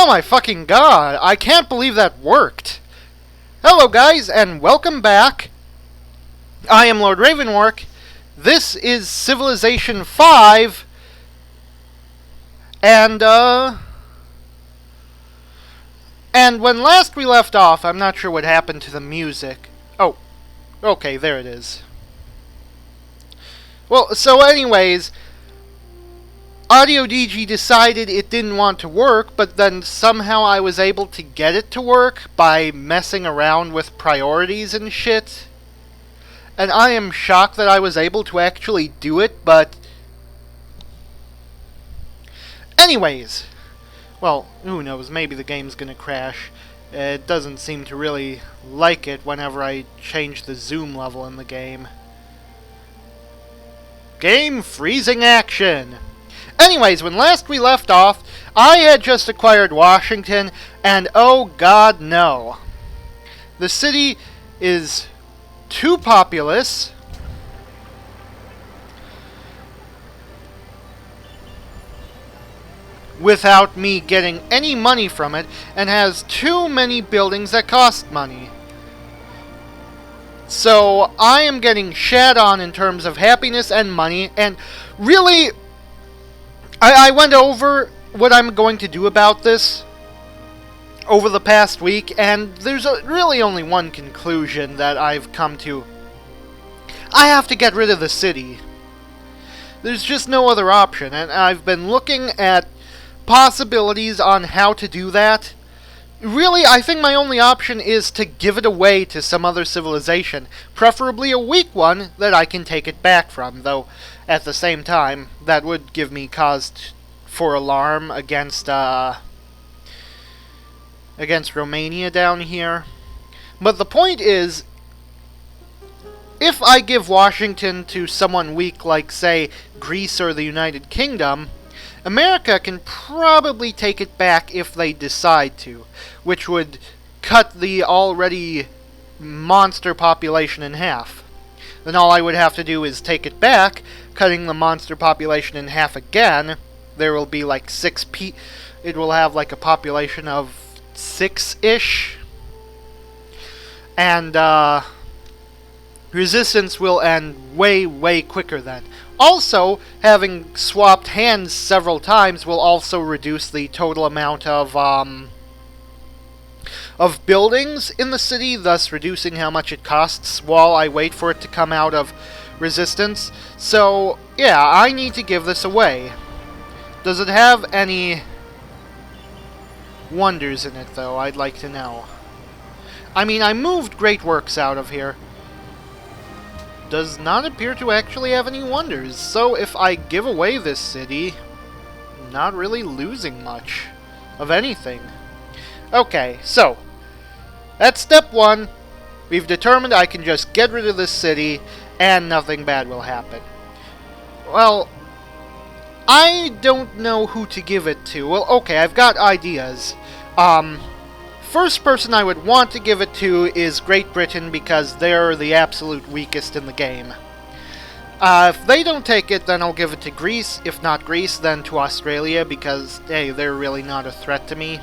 my fucking god, I can't believe that worked. Hello guys, and welcome back. I am Lord Revonworc. This is Civilization 5. And when last we left off, I'm not sure what happened to the music. Oh, okay, there it is. Well, so anyways, Audio DG decided it didn't want to work, but then somehow I was able to get it to work by messing around with priorities and shit. And I am shocked that I was able to actually do it, but anyways, well, who knows, maybe the game's gonna crash. It doesn't seem to really like it whenever I change the zoom level in the game. Game freezing action! Anyways, when last we left off, I had just acquired Washington, and oh god no. The city is too populous. Without me getting any money from it, and has too many buildings that cost money. So I am getting shat on in terms of happiness and money, and really, I went over what I'm going to do about this over the past week, and there's really only one conclusion that I've come to. I have to get rid of the city. There's just no other option, and I've been looking at possibilities on how to do that. Really, I think my only option is to give it away to some other civilization, preferably a weak one that I can take it back from, though at the same time, that would give me cause for alarm against Romania down here. But the point is, if I give Washington to someone weak like, say, Greece or the United Kingdom, America can probably take it back if they decide to, which would cut the already monster population in half. Then all I would have to do is take it back, cutting the monster population in half again. There will be like it will have like a population of 6-ish. And resistance will end way, way quicker then. Also, having swapped hands several times will also reduce the total amount of buildings in the city, thus reducing how much it costs while I wait for it to come out of resistance. So, yeah, I need to give this away. Does it have any wonders in it, though? I'd like to know. I mean, I moved Great Works out of here. Does not appear to actually have any wonders. So if I give away this city, I'm not really losing much of anything. Okay, so that's step one. We've determined I can just get rid of this city and nothing bad will happen. Well, I don't know who to give it to. Well, okay, I've got ideas. First person I would want to give it to is Great Britain, because they're the absolute weakest in the game. If they don't take it, then I'll give it to Greece. If not Greece, then to Australia, because, hey, they're really not a threat to me.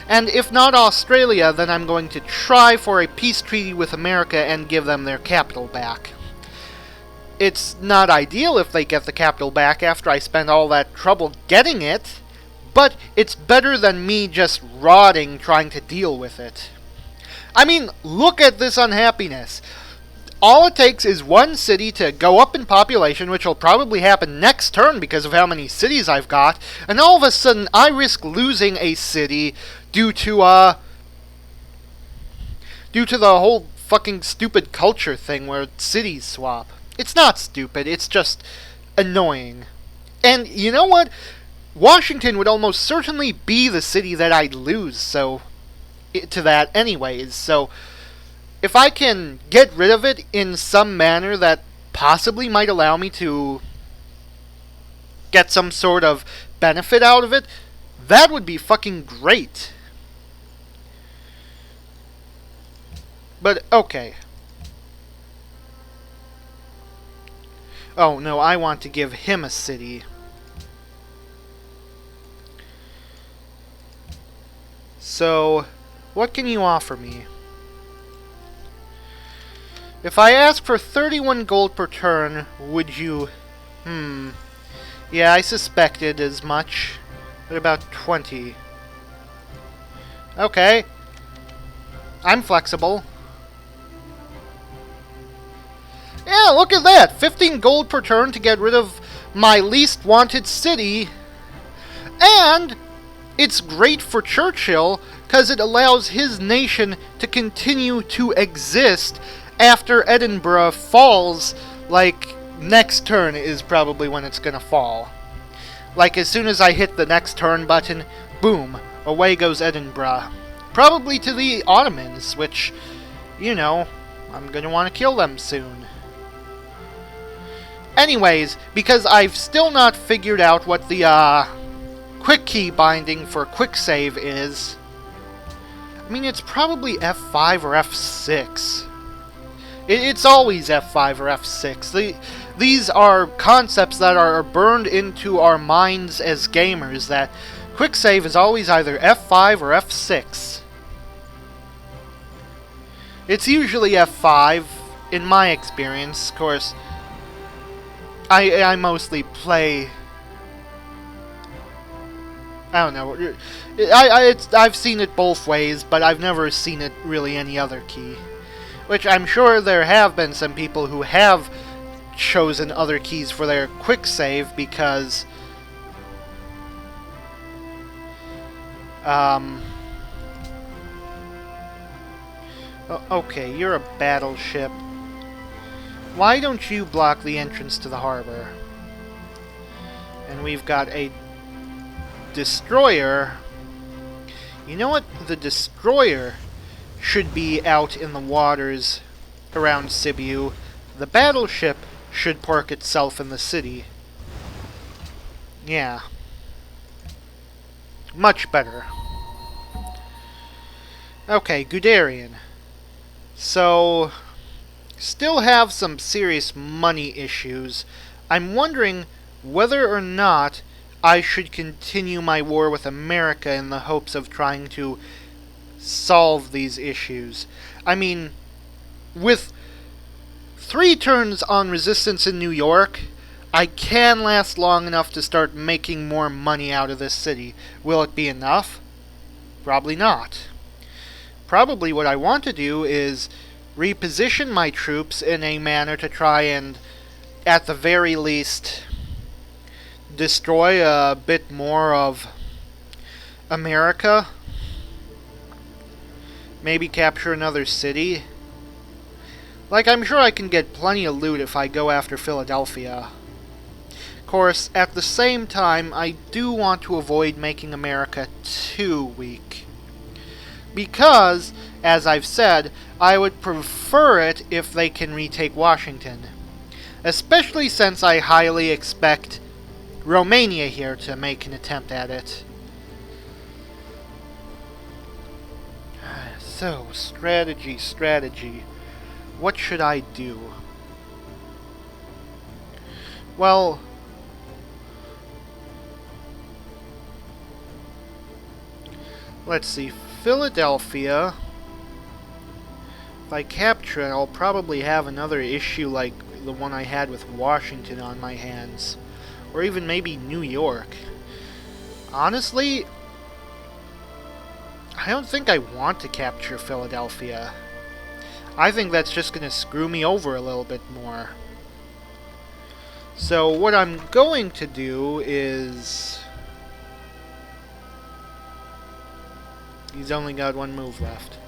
And if not Australia, then I'm going to try for a peace treaty with America and give them their capital back. It's not ideal if they get the capital back after I spend all that trouble getting it, but it's better than me just rotting trying to deal with it. I mean, look at this unhappiness. All it takes is one city to go up in population, which will probably happen next turn because of how many cities I've got, and all of a sudden I risk losing a city due to the whole fucking stupid culture thing where cities swap. It's not stupid, it's just annoying. And you know what? Washington would almost certainly be the city that I'd lose to that anyways, so if I can get rid of it in some manner that possibly might allow me to get some sort of benefit out of it, that would be fucking great. But, okay. Oh, no, I want to give him a city. So, what can you offer me? If I ask for 31 gold per turn, would you... Yeah, I suspected as much. What about 20? Okay. I'm flexible. Yeah, look at that! 15 gold per turn to get rid of my least wanted city. And it's great for Churchill, because it allows his nation to continue to exist after Edinburgh falls. Like, next turn is probably when it's gonna fall. Like, as soon as I hit the next turn button, boom, away goes Edinburgh. Probably to the Ottomans, which, you know, I'm gonna want to kill them soon. Anyways, because I've still not figured out what the, quick key binding for quick save is. I mean, it's probably F5 or F6. It's always F5 or F6. These are concepts that are burned into our minds as gamers, that quick save is always either F5 or F6. It's usually F5, in my experience. Of course, I mostly play... I don't know. I've seen it both ways, but I've never seen it really any other key. Which I'm sure there have been some people who have chosen other keys for their quick save because... Okay, you're a battleship. Why don't you block the entrance to the harbor? And we've got a destroyer. You know what? The destroyer should be out in the waters around Sibiu. The battleship should park itself in the city. Yeah. Much better. Okay, Guderian. So, still have some serious money issues. I'm wondering whether or not I should continue my war with America in the hopes of trying to solve these issues. I mean, with 3 turns on resistance in New York, I can last long enough to start making more money out of this city. Will it be enough? Probably not. Probably what I want to do is reposition my troops in a manner to try and, at the very least, destroy a bit more of America. Maybe capture another city. Like, I'm sure I can get plenty of loot if I go after Philadelphia. Of course, at the same time, I do want to avoid making America too weak. Because, as I've said, I would prefer it if they can retake Washington. Especially since I highly expect Romania here to make an attempt at it. So, strategy. What should I do? Well, let's see. Philadelphia. If I capture it, I'll probably have another issue like the one I had with Washington on my hands. Or even maybe New York. Honestly, I don't think I want to capture Philadelphia. I think that's just going to screw me over a little bit more. So what I'm going to do is... He's only got 1 move left.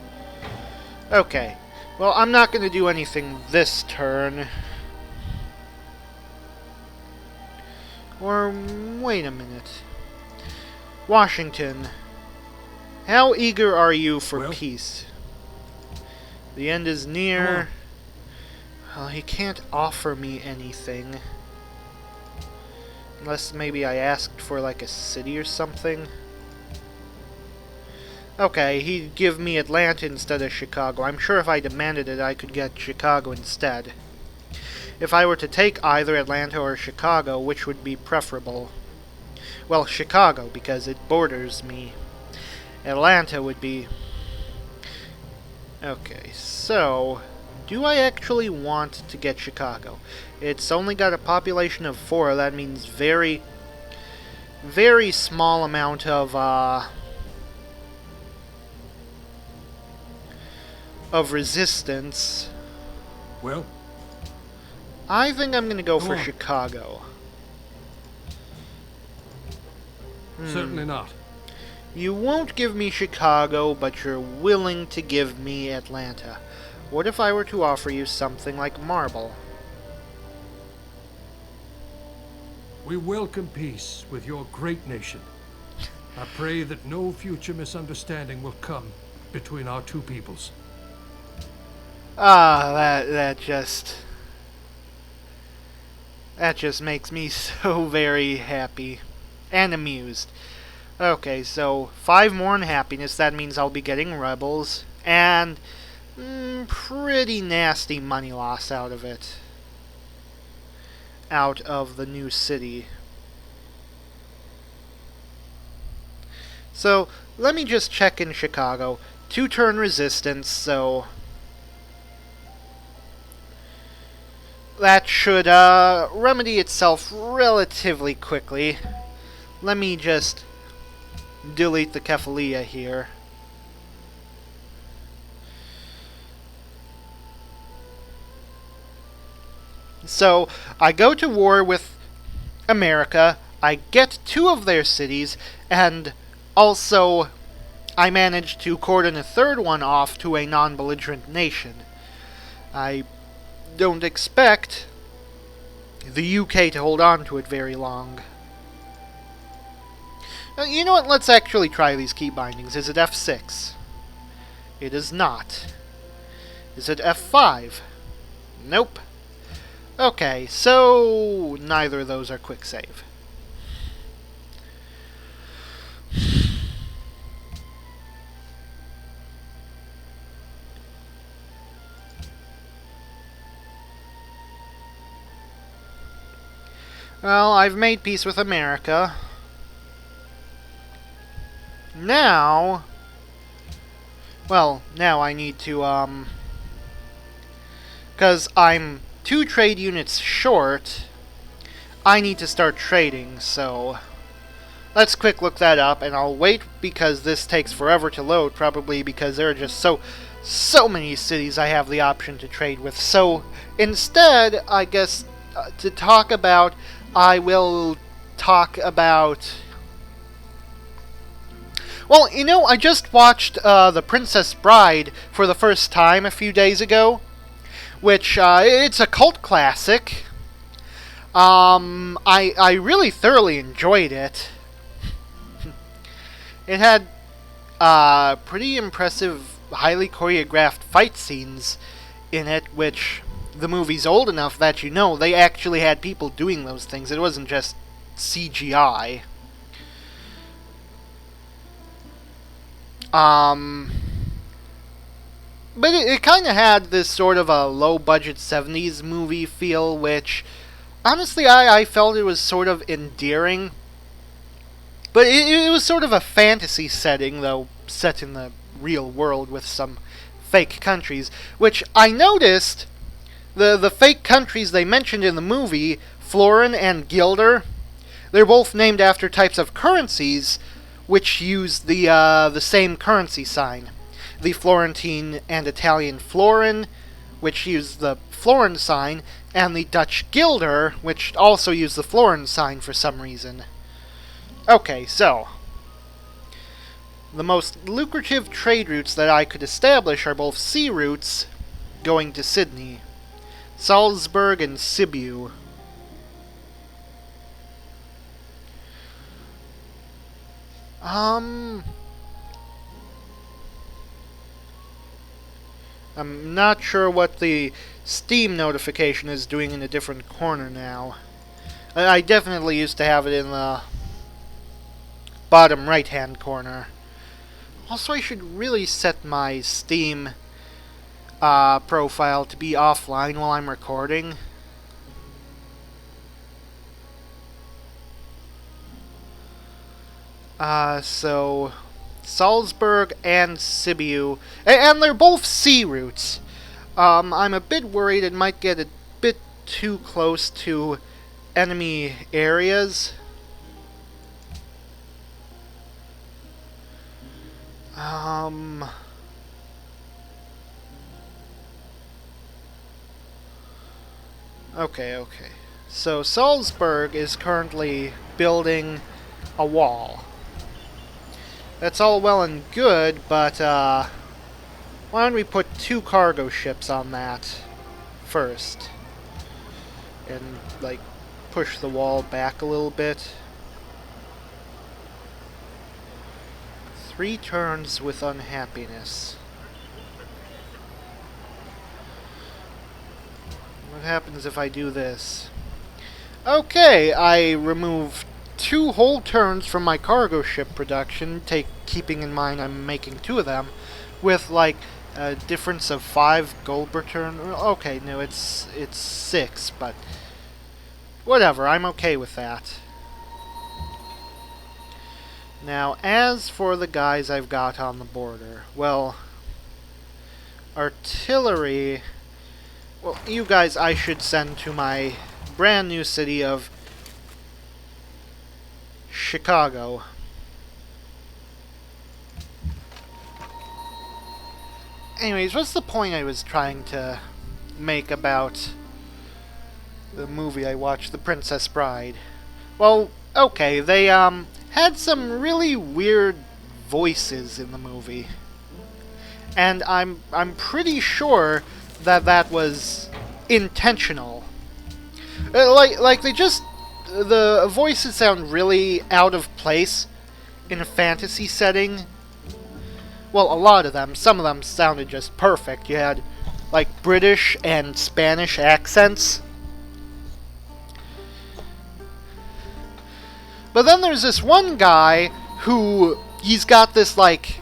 Okay. Well, I'm not going to do anything this turn. Or, wait a minute. Washington. How eager are you for peace? The end is near. Well, he can't offer me anything. Unless maybe I asked for like a city or something. Okay, he'd give me Atlanta instead of Chicago. I'm sure if I demanded it, I could get Chicago instead. If I were to take either Atlanta or Chicago, which would be preferable? Well, Chicago, because it borders me. Atlanta would be... Okay, so... Do I actually want to get Chicago? It's only got a population of 4. That means very small amount of resistance. Well? I think I'm gonna go for on. Chicago. Certainly not. You won't give me Chicago, but you're willing to give me Atlanta. What if I were to offer you something like Marble? We welcome peace with your great nation. I pray that no future misunderstanding will come between our two peoples. Ah, that just makes me so very happy and amused. Okay, so 5 more in happiness. That means I'll be getting rebels and pretty nasty money loss out of it. Out of the new city. So, let me just check in Chicago. 2-turn resistance, so... that should remedy itself relatively quickly. Let me just delete the Kephalia here. So, I go to war with America, I get 2 of their cities, and also I manage to cordon a 3rd one off to a non-belligerent nation. I don't expect the UK to hold on to it very long. You know what, let's actually try these key bindings. Is it F6? It is not. Is it F5? Nope. Okay, so neither of those are quick save. Well, I've made peace with America. Now... well, now I need to, because I'm 2 trade units short, I need to start trading, so... let's quick look that up, and I'll wait because this takes forever to load, probably because there are just so many cities I have the option to trade with. So, instead, I guess, to talk about, I will talk about... well, you know, I just watched The Princess Bride for the first time a few days ago, which, it's a cult classic. I really thoroughly enjoyed it. It had pretty impressive, highly choreographed fight scenes in it, which the movie's old enough that you know they actually had people doing those things. It wasn't just CGI. But it kind of had this sort of a low-budget 70s movie feel, which, honestly, I felt it was sort of endearing. But it was sort of a fantasy setting, though, set in the real world with some fake countries, which I noticed the fake countries they mentioned in the movie, Florin and Guilder, they're both named after types of currencies which use the same currency sign. The Florentine and Italian florin, which use the florin sign, and the Dutch guilder, which also use the florin sign for some reason. Okay, so the most lucrative trade routes that I could establish are both sea routes going to Sydney, Salzburg and Sibiu. I'm not sure what the Steam notification is doing in a different corner now. I definitely used to have it in the bottom right-hand corner. Also, I should really set my Steam profile to be offline while I'm recording. So Salzburg and Sibiu, and they're both sea routes. I'm a bit worried it might get a bit too close to enemy areas. Okay. So Salzburg is currently building a wall. That's all well and good, but why don't we put 2 cargo ships on that first? And, like, push the wall back a little bit. 3 turns with unhappiness. What happens if I do this? Okay, I remove 2 whole turns from my cargo ship production, keeping in mind I'm making 2 of them, with like a difference of 5 gold per turn. Okay, no, it's 6, but whatever, I'm okay with that. Now, as for the guys I've got on the border, well, artillery, well, you guys I should send to my brand new city of Chicago. Anyways, what's the point I was trying to make about the movie I watched, The Princess Bride? Well, okay, they had some really weird voices in the movie. And I'm pretty sure that was intentional. Like they just, the voices sound really out of place in a fantasy setting. Well, a lot of them. Some of them sounded just perfect. You had like British and Spanish accents. But then there's this one guy who, he's got this like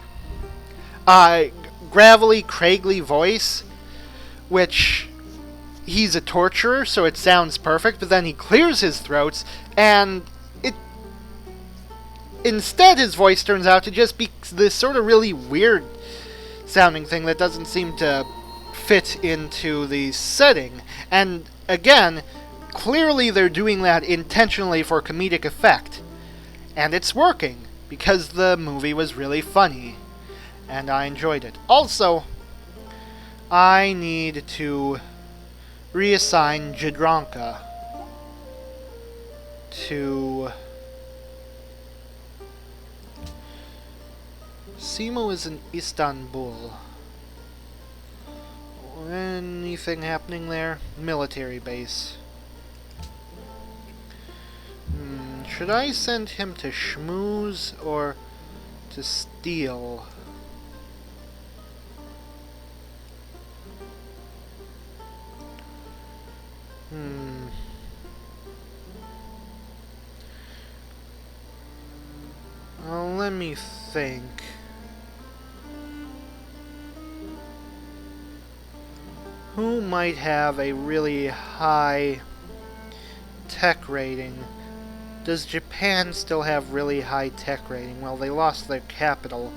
gravelly, craggly voice, which he's a torturer, so it sounds perfect, but then he clears his throats, and instead his voice turns out to just be this sort of really weird sounding thing that doesn't seem to fit into the setting. And again, clearly they're doing that intentionally for comedic effect. And it's working, because the movie was really funny, and I enjoyed it. Also, I need to reassign Jadranka to... Simo is in Istanbul. Anything happening there? Military base. Should I send him to schmooze or to steal? Well, let me think. Who might have a really high tech rating? Does Japan still have really high tech rating? Well, they lost their capital.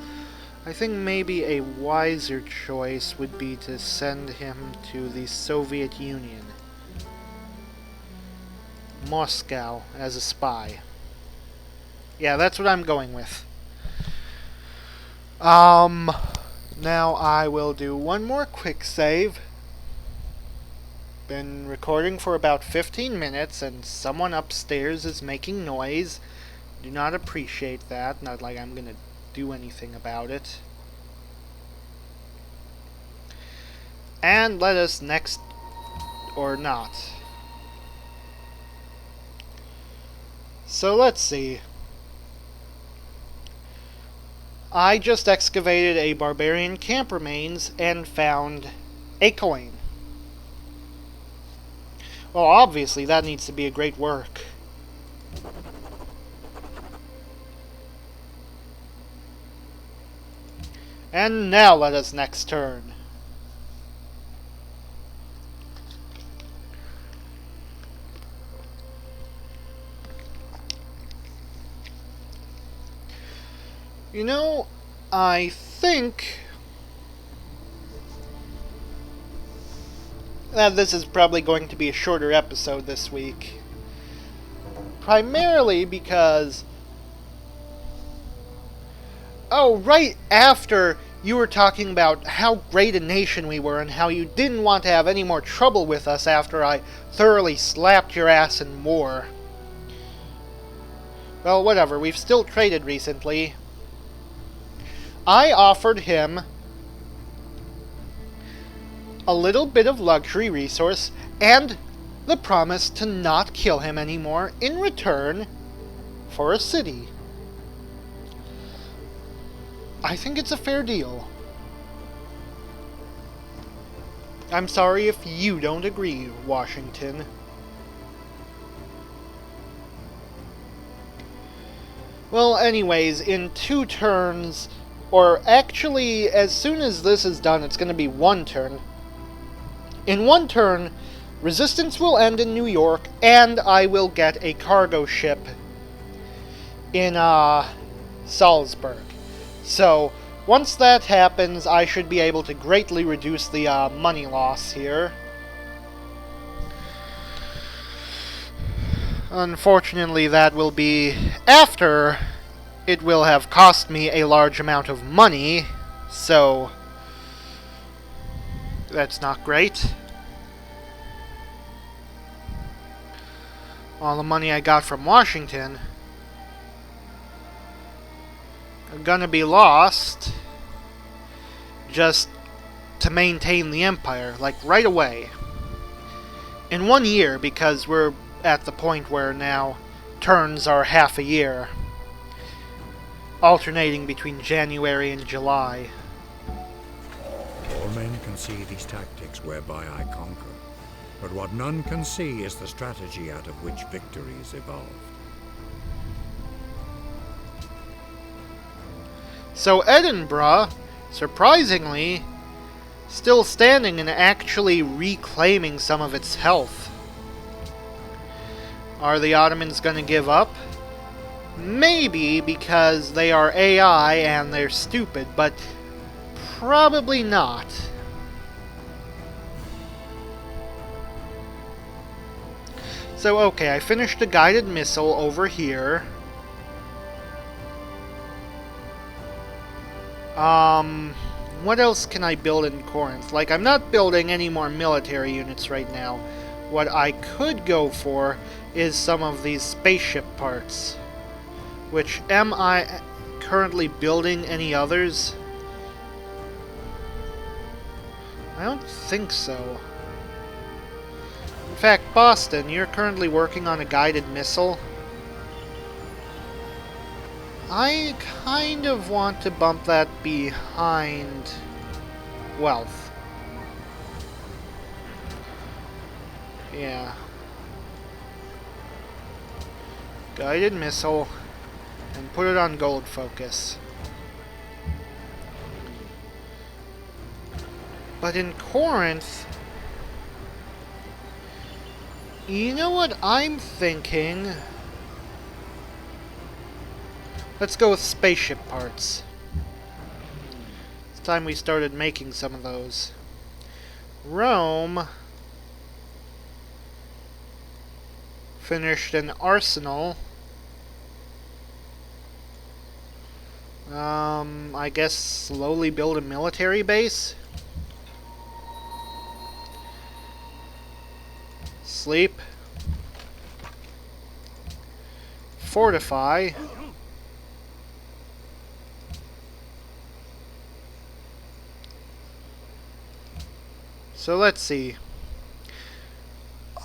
I think maybe a wiser choice would be to send him to the Soviet Union. Moscow as a spy. Yeah, that's what I'm going with. Now I will do one more quick save. Been recording for about 15 minutes and someone upstairs is making noise. Do not appreciate that. Not like I'm gonna do anything about it. And let us next... or not. So let's see. I just excavated a barbarian camp remains and found a coin. Well, obviously, that needs to be a great work. And now let us next turn. You know, I think that this is probably going to be a shorter episode this week. Primarily because... Oh, right after you were talking about how great a nation we were and how you didn't want to have any more trouble with us after I thoroughly slapped your ass in war. Well, whatever, we've still traded recently. I offered him a little bit of luxury resource and the promise to not kill him anymore in return for a city. I think it's a fair deal. I'm sorry if you don't agree, Washington. Well, anyways, in 2 turns, or actually, as soon as this is done, it's going to be 1 turn. In 1 turn, resistance will end in New York, and I will get a cargo ship in Salzburg. So, once that happens, I should be able to greatly reduce the money loss here. Unfortunately, that will be after it will have cost me a large amount of money, so that's not great. All the money I got from Washington are gonna be lost just to maintain the empire, like right away. In 1 year, because we're at the point where now turns are half a year, alternating between January and July. All men can see these tactics whereby I conquer, but what none can see is the strategy out of which victories evolve. So Edinburgh, surprisingly, still standing and actually reclaiming some of its health. Are the Ottomans going to give up? Maybe, because they are AI and they're stupid, but probably not. So, okay, I finished a guided missile over here. What else can I build in Corinth? Like, I'm not building any more military units right now. What I could go for is some of these spaceship parts. Which, am I currently building any others? I don't think so. In fact, Boston, you're currently working on a guided missile. I kind of want to bump that behind wealth. Yeah. Guided missile. And put it on gold focus. But in Corinth... You know what I'm thinking? Let's go with spaceship parts. It's time we started making some of those. Rome finished an arsenal. I guess slowly build a military base? Sleep. Fortify. So let's see.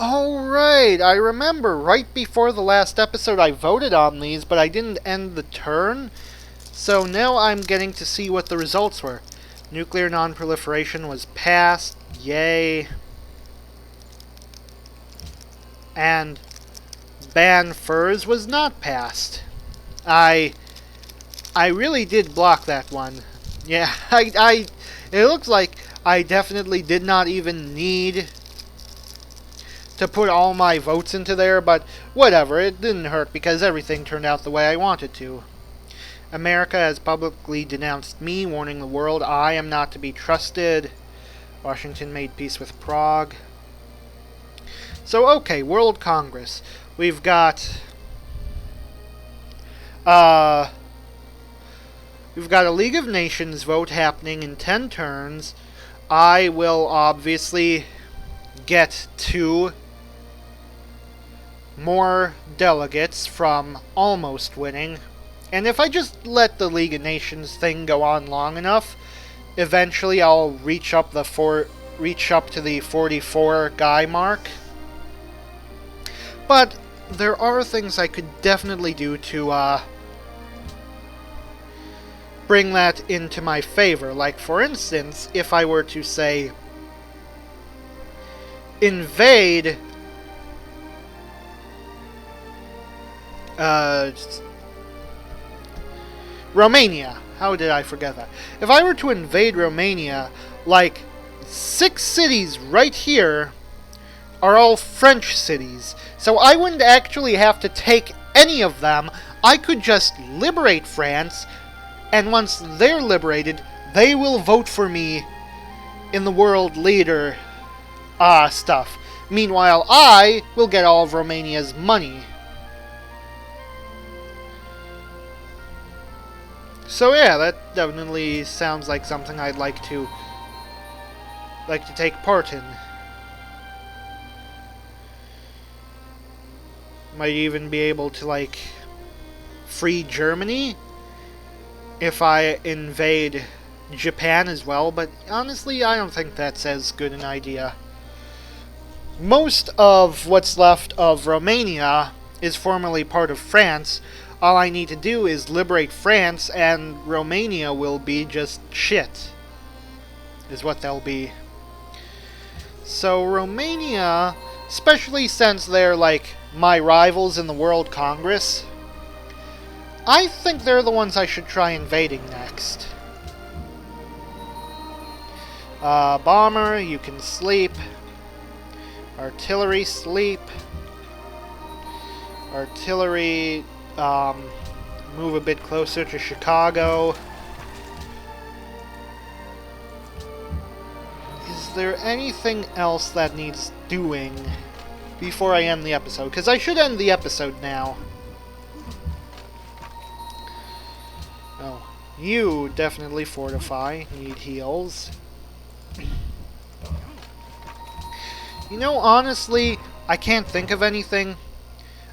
Oh, right, I remember right before the last episode I voted on these, but I didn't end the turn. So now I'm getting to see what the results were. Nuclear non-proliferation was passed. Yay. And ban furs was not passed. I really did block that one. Yeah, it looks like I definitely did not even need to put all my votes into there, but whatever, it didn't hurt because everything turned out the way I wanted to. America has publicly denounced me, warning the world I am not to be trusted. Washington made peace with Prague. So, okay, World Congress. We've got... we've got a League of Nations vote happening in 10 turns. I will obviously get 2 more delegates from almost winning. And if I just let the League of Nations thing go on long enough, eventually I'll reach up to the 44 guy mark. But there are things I could definitely do to bring that into my favor. Like, for instance, if I were to say invade Romania. How did I forget that? If I were to invade Romania, like 6 cities right here are all French cities. So I wouldn't actually have to take any of them. I could just liberate France, and once they're liberated, they will vote for me in the world leader stuff. Meanwhile, I will get all of Romania's money. So yeah, that definitely sounds like something I'd like to take part in. Might even be able to, like, free Germany if I invade Japan as well, but honestly, I don't think that's as good an idea. Most of what's left of Romania is formerly part of France. All I need to do is liberate France, and Romania will be just shit, is what they'll be. So Romania, especially since they're, like, my rivals in the World Congress, I think they're the ones I should try invading next. Bomber, you can sleep. Artillery, sleep. Artillery, move a bit closer to Chicago. Is there anything else that needs doing before I end the episode? Because I should end the episode now. Oh, you definitely fortify. Need heals. You know, honestly, I can't think of anything.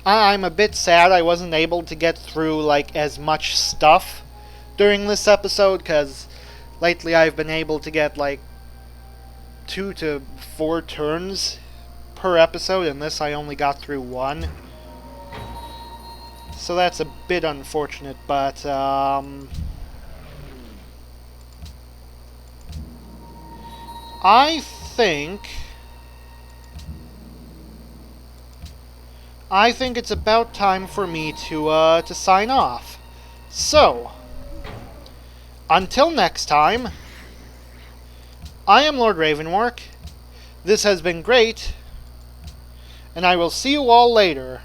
I'm a bit sad I wasn't able to get through, like, as much stuff during this episode, because lately I've been able to get, like, 2 to 4 turns per episode, and this I only got through 1. So that's a bit unfortunate, but, I think it's about time for me to sign off. So, until next time, I am Lord Revonworc. This has been great, and I will see you all later.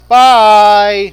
Bye!